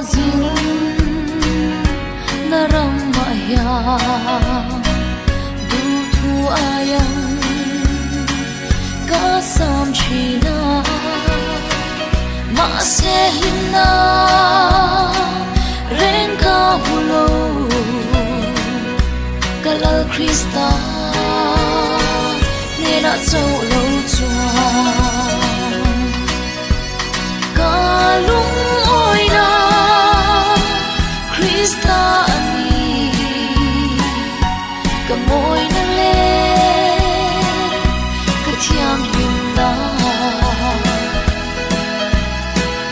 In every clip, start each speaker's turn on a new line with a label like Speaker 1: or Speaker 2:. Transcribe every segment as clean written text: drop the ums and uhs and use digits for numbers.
Speaker 1: zin naramaya du thu ayang kasam china ma se hinna renka bulo kalal krista nena chau lo chua kalung oina krista ani kamoy na le kathiam hinda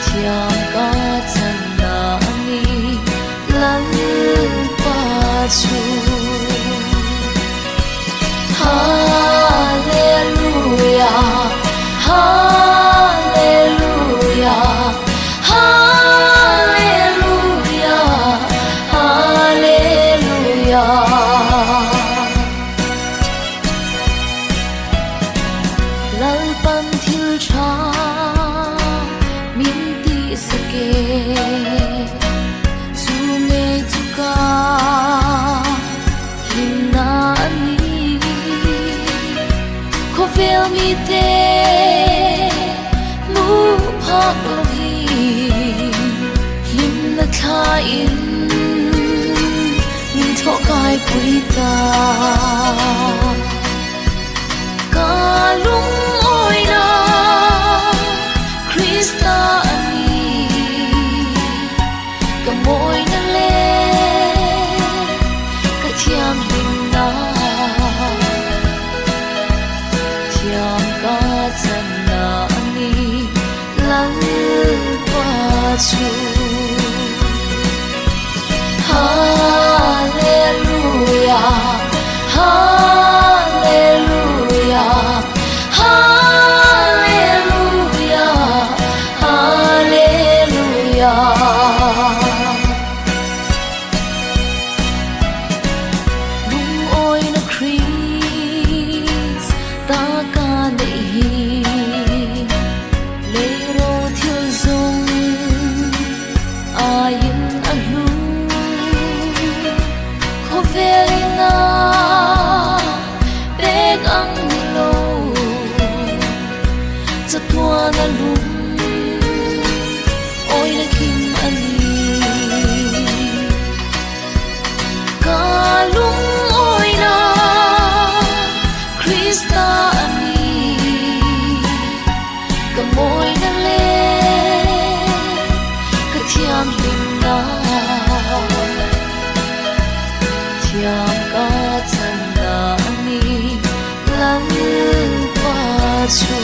Speaker 1: thiam ka channa ani lan pa chu hallelujah hallelujah hallelujah hallelujah lalpan thil tha min ti sake sunge chuka himna ani khofel mi te mu pha hi himna tha in min tho kai puita kalung oina krista ani kamoy na le kathiam hinna thiam ka channa ani lan pa chu hallelujah hallelujah hallelujah hallelujah lung oi na Christ ta ka nei le ro thiêu dung ayin alu kho velina bek ang lo cha tua na lum oi na kim ani kalung oi na krista ani kamoy na le kathiam hinna thiam ka channa ani lan pa chu